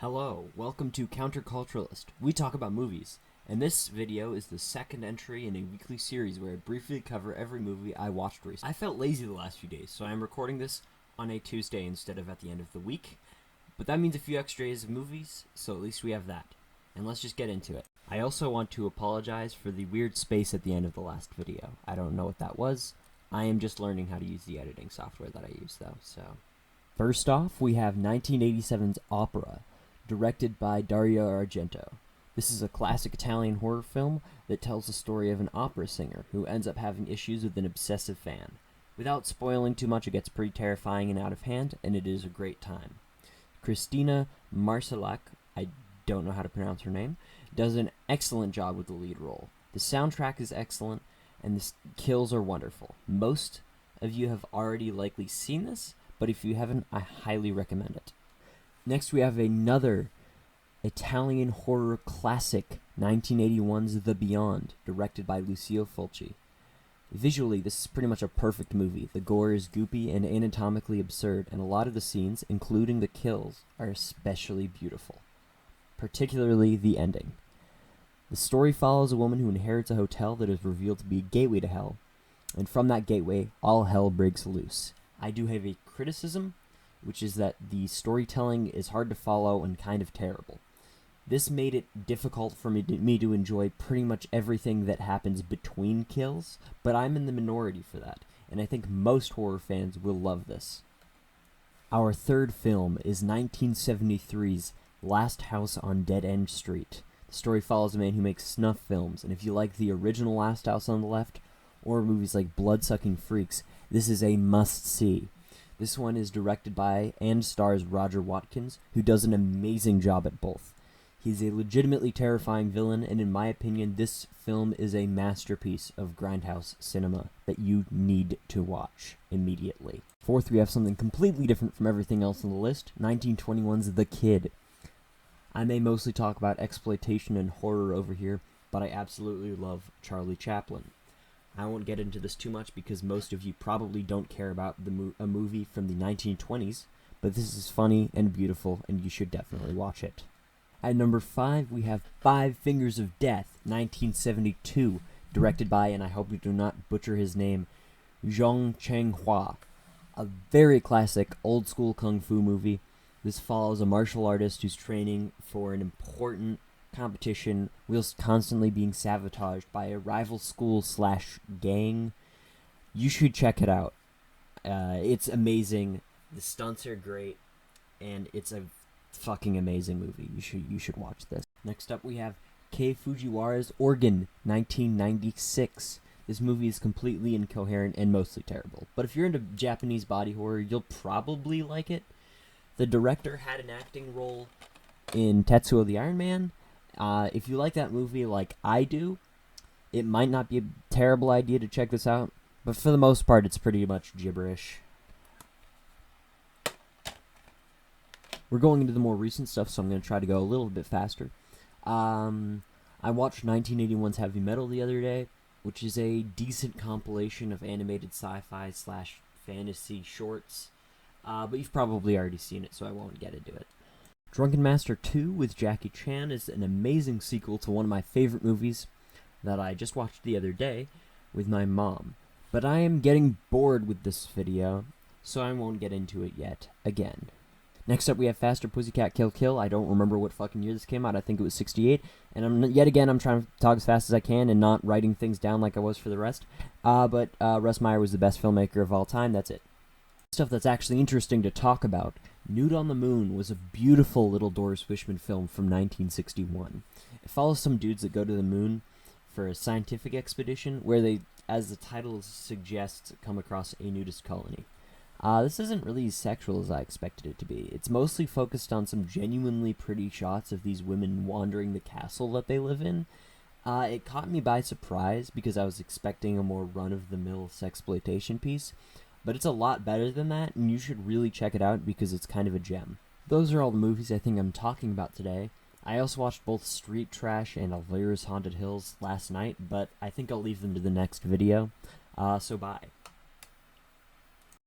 Hello, welcome to Counterculturalist. We talk about movies, and this video is the second entry in a weekly series where I briefly cover every movie I watched recently. I felt lazy the last few days, so I am recording this on a Tuesday instead of at the end of the week, but that means a few extra days of movies, so at least we have that. And let's just get into it. I also want to apologize for the weird space at the end of the last video. I don't know what that was. I am just learning how to use the editing software that I use, though, so... First off, we have 1987's Opera, directed by Dario Argento. This is a classic Italian horror film that tells the story of an opera singer who ends up having issues with an obsessive fan. Without spoiling too much, it gets pretty terrifying and out of hand, and it is a great time. Christina Marsalak, I don't know how to pronounce her name, does an excellent job with the lead role. The soundtrack is excellent, and the kills are wonderful. Most of you have already likely seen this, but if you haven't, I highly recommend it. Next, we have another Italian horror classic, 1981's The Beyond, directed by Lucio Fulci. Visually, this is pretty much a perfect movie. The gore is goopy and anatomically absurd, and a lot of the scenes, including the kills, are especially beautiful. Particularly the ending. The story follows a woman who inherits a hotel that is revealed to be a gateway to hell, and from that gateway, all hell breaks loose. I do have a criticism, which is that the storytelling is hard to follow and kind of terrible. This made it difficult for me to enjoy pretty much everything that happens between kills, but I'm in the minority for that, and I think most horror fans will love this. Our third film is 1973's Last House on Dead End Street. The story follows a man who makes snuff films, and if you like the original Last House on the Left, or movies like Bloodsucking Freaks, this is a must-see. This one is directed by and stars Roger Watkins, who does an amazing job at both. He's a legitimately terrifying villain, and in my opinion, this film is a masterpiece of grindhouse cinema that you need to watch immediately. Fourth, we have something completely different from everything else on the list, 1921's The Kid. I may mostly talk about exploitation and horror over here, but I absolutely love Charlie Chaplin. I won't get into this too much because most of you probably don't care about a movie from the 1920s, but this is funny and beautiful, and you should definitely watch it. At number 5, we have Five Fingers of Death, 1972, directed by, and I hope you do not butcher his name, Zhong Cheng-hua. A very classic, old-school kung fu movie. This follows a martial artist who's training for an important competition whilst constantly being sabotaged by a rival school/gang. You should check it out. It's amazing. The stunts are great, and it's a fucking amazing movie. You should watch this. Next up, we have Kei Fujiwara's Organ, 1996. This movie is completely incoherent and mostly terrible, but if you're into Japanese body horror, you'll probably like it. The director had an acting role in Tetsuo the Iron Man. If you like that movie like I do, it might not be a terrible idea to check this out, but for the most part, it's pretty much gibberish. We're going into the more recent stuff, so I'm going to try to go a little bit faster. I watched 1981's Heavy Metal the other day, which is a decent compilation of animated sci-fi/fantasy shorts, but you've probably already seen it, so I won't get into it. Drunken Master 2 with Jackie Chan is an amazing sequel to one of my favorite movies that I just watched the other day with my mom. But I am getting bored with this video, so I won't get into it yet again. Next up, we have Faster Pussycat Kill Kill. I don't remember what fucking year this came out. I think it was 68. And I'm trying to talk as fast as I can and not writing things down like I was for the rest. But Russ Meyer was the best filmmaker of all time. That's it. Stuff that's actually interesting to talk about. Nude on the Moon was a beautiful little Doris Wishman film from 1961. It follows some dudes that go to the moon for a scientific expedition where they, as the title suggests, come across a nudist colony. This isn't really as sexual as I expected it to be. It's mostly focused on some genuinely pretty shots of these women wandering the castle that they live in. It caught me by surprise because I was expecting a more run-of-the-mill sexploitation piece, but it's a lot better than that, and you should really check it out because it's kind of a gem. Those are all the movies I think I'm talking about today. I also watched both Street Trash and Elvira's Haunted Hills last night, but I think I'll leave them to the next video. So bye.